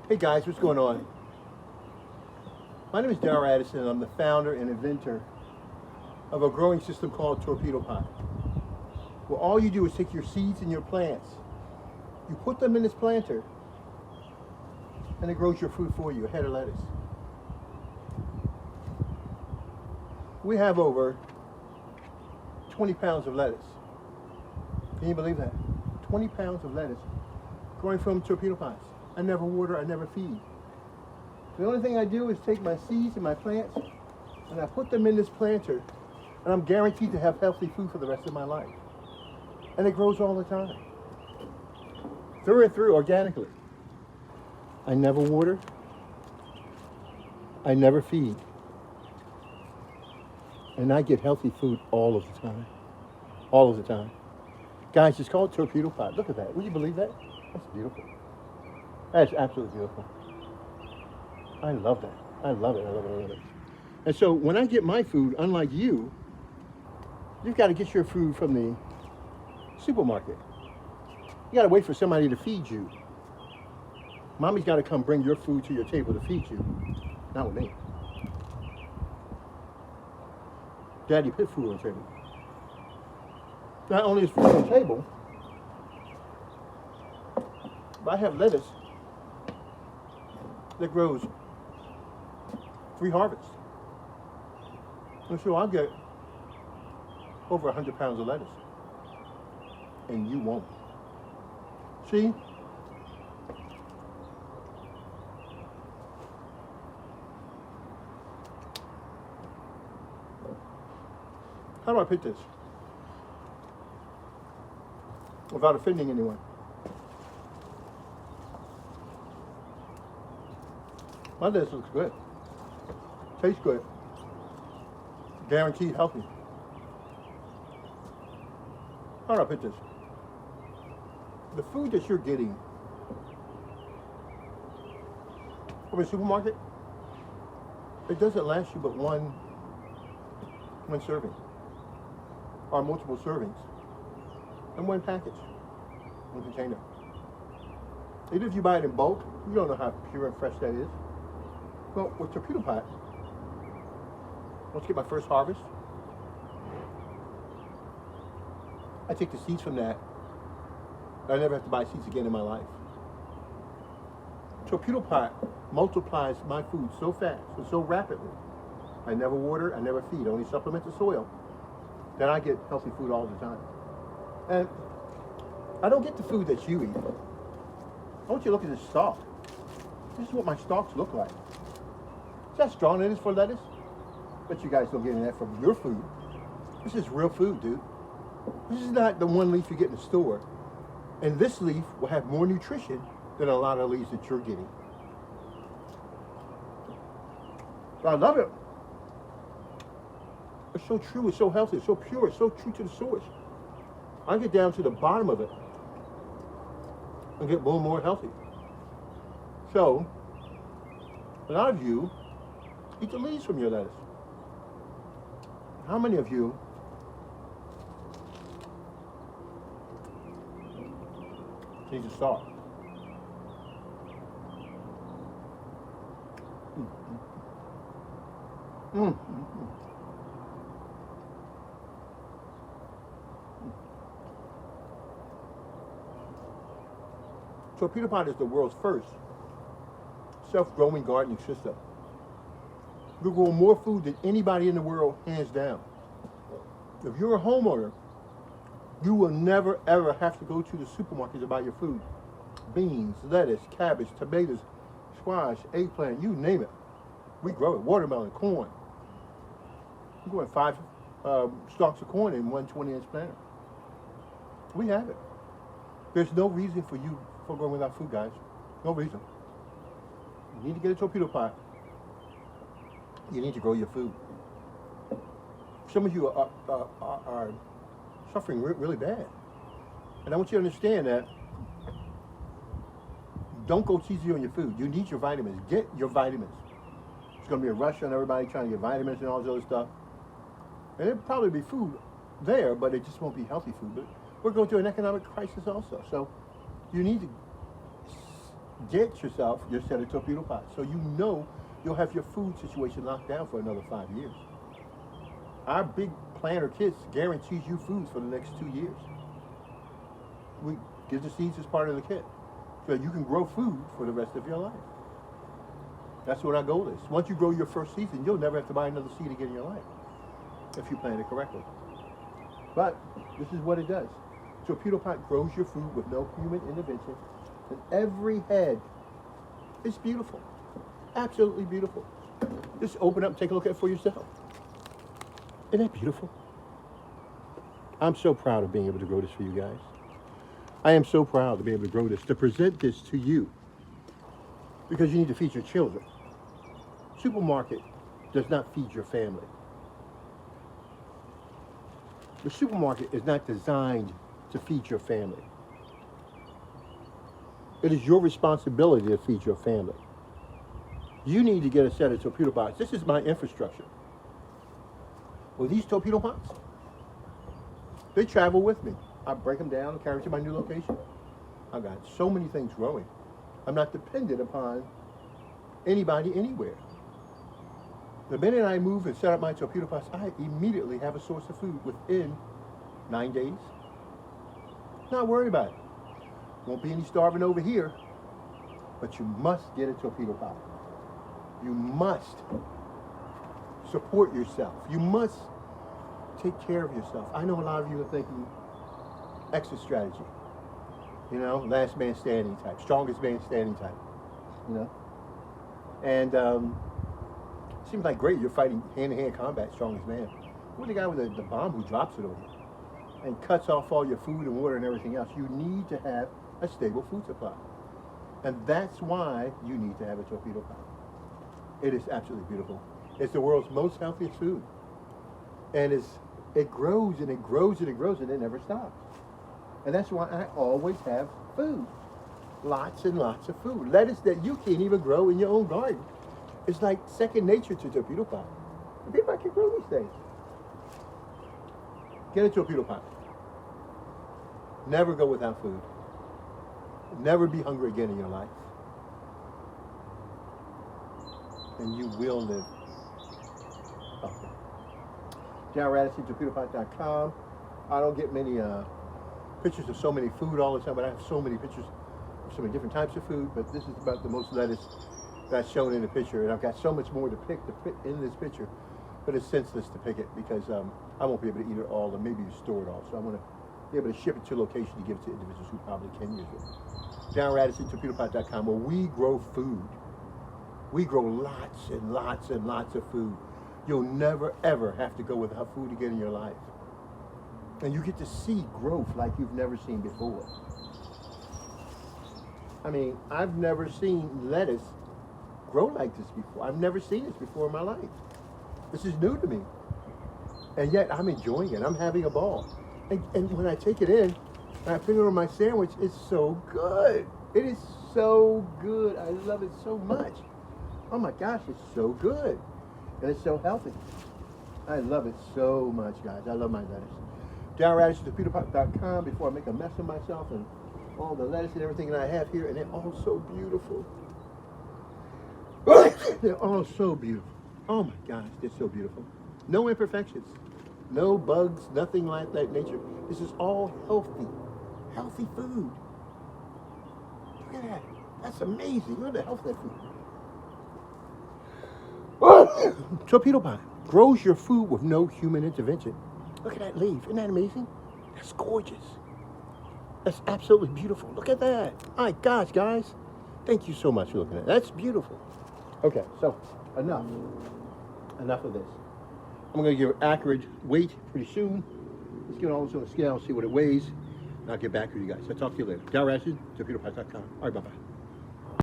Hey guys, what's going on? My name is Darrell Addison and I'm the founder and inventor of a growing system called Torpedopot. Well, all you do is take your seeds and your plants, you put them in this planter, and it grows your food for you, a head of lettuce. We have over 20 pounds of lettuce. Can you believe that? 20 pounds of lettuce growing from Torpedopots. I never water, I never feed. The only thing I do is take my seeds and my plants and I put them in this planter and I'm guaranteed to have healthy food for the rest of my life. And it grows all the time. Through and through, organically. I never water. I never feed. And I get healthy food all of the time. All of the time. Guys, it's called Torpedopot. Look at that. Would you believe that? That's beautiful. That's absolutely beautiful. I love that. I love it. I love it. I love it. And so when I get my food, unlike you, you've got to get your food from the supermarket. You got to wait for somebody to feed you. Mommy's got to come bring your food to your table to feed you. Not with me. Daddy put food on the table. Not only is food on the table, but I have lettuce that grows 3 harvests. And so I'll get over 100 pounds of lettuce. And you won't. See? How do I pick this without offending anyone? My lettuce looks good. Tastes good. Guaranteed healthy. How do I put this? The food that you're getting from a supermarket, it doesn't last you but one serving, or multiple servings, in one package, one container. Even if you buy it in bulk, you don't know how pure and fresh that is. Well, with Torpedopot, once I get my first harvest, I take the seeds from that. I never have to buy seeds again in my life. Torpedopot multiplies my food so fast and so rapidly. I never water, I never feed, only supplement the soil. Then I get healthy food all the time. And I don't get the food that you eat. I want you to look at this stalk. This is what my stalks look like. See how strong it is for lettuce? Bet you guys don't get any of that from your food. This is real food, dude. This is not the one leaf you get in the store. And this leaf will have more nutrition than a lot of leaves that you're getting. So I love it. It's so true, it's so healthy, it's so pure, it's so true to the source. I get down to the bottom of it and get more and more healthy. So, a lot of you eat the leaves from your lettuce. How many of you need to start? Torpedopot is the world's first self-growing gardening system. You grow more food than anybody in the world, hands down. If you're a homeowner, you will never ever have to go to the supermarket to buy your food. Beans, lettuce, cabbage, tomatoes, squash, eggplant, you name it. We grow it. Watermelon, corn. We're growing 5 stalks of corn in one 20-inch planter. We have it. There's no reason for you for growing without food, guys. No reason. You need to get a Torpedopot. You need to grow your food. Some of you are suffering really bad. And I want you to understand that don't go cheesy on your food. You need your vitamins. Get your vitamins. It's going to be a rush on everybody trying to get vitamins and all this other stuff. And there'll probably be food there, but it just won't be healthy food. But we're going through an economic crisis also. So you need to get yourself your set of torpedo pots so you know you'll have your food situation locked down for another 5 years. Our big planter kits guarantees you food for the next 2 years. We give the seeds as part of the kit so you can grow food for the rest of your life. That's what our goal is. Once you grow your first season, you'll never have to buy another seed again in your life if you plant it correctly. But this is what it does. Torpedo pot grows your food with no human intervention, and every head is beautiful, absolutely beautiful. Just open up and take a look at it for yourself. Isn't that beautiful? I'm so proud of being able to grow this for you guys. I am so proud to be able to grow this, to present this to you, because you need to feed your children. Supermarket does not feed your family. The supermarket is not designed to feed your family. It is your responsibility to feed your family. You need to get a set of torpedo pots. This is my infrastructure. Well, these torpedo pots, they travel with me. I break them down and carry them to my new location. I've got so many things growing. I'm not dependent upon anybody anywhere. The minute I move and set up my torpedo pots, I immediately have a source of food within 9 days. Not worried about it. Won't be any starving over here, but you must get a torpedo pot. You must support yourself. You must take care of yourself. I know a lot of you are thinking exit strategy. You know, last man standing type, strongest man standing type. You know? And seems like great, you're fighting hand-to-hand combat, strongest man. What the guy with the bomb who drops it on you and cuts off all your food and water and everything else? You need to have a stable food supply. And that's why you need to have a torpedo pot. It is absolutely beautiful. It's the world's most healthiest food. And it grows and it grows and it grows and it never stops. And that's why I always have food. Lots and lots of food. Lettuce that you can't even grow in your own garden. It's like second nature to torpedo pot. Torpedo pot can grow these things. Get a torpedo pot. Never go without food. Never be hungry again in your life. And you will live. Okay. John Radisson, torpedopot.com. I don't get many pictures of so many food all the time, but I have so many pictures of so many different types of food, but this is about the most lettuce that's shown in the picture, and I've got so much more to put in this picture, but it's senseless to pick it because I won't be able to eat it all, or maybe store it all, so I'm going to be able to ship it to a location to give it to individuals who probably can use it. John Radisson, torpedopot.com, where we grow food. We grow lots and lots and lots of food. You'll never, ever have to go without food again in your life. And you get to see growth like you've never seen before. I mean, I've never seen lettuce grow like this before. I've never seen this before in my life. This is new to me. And yet I'm enjoying it. I'm having a ball. And when I take it in, and I put it on my sandwich, it's so good. It is so good. I love it so much. Oh my gosh, it's so good. And it's so healthy. I love it so much, guys. I love my lettuce. John Radisson, torpedopot.com, before I make a mess of myself and all the lettuce and everything that I have here, and they're all so beautiful. They're all so beautiful. Oh my gosh, they're so beautiful. No imperfections, no bugs, nothing like that nature. This is all healthy food. Look at that. That's amazing. Look at the health of that food. Torpedo pot grows your food with no human intervention. Look at that leaf. Isn't that amazing? That's gorgeous. That's absolutely beautiful. Look at that. My gosh, guys. Thank you so much for looking at that. That's beautiful. Okay, so enough of this. I'm going to give it accurate weight pretty soon. Let's get all this on a scale, see what it weighs, and I'll get back with you guys. I'll talk to you later. John Radisson, torpedopot.com. All right, bye-bye.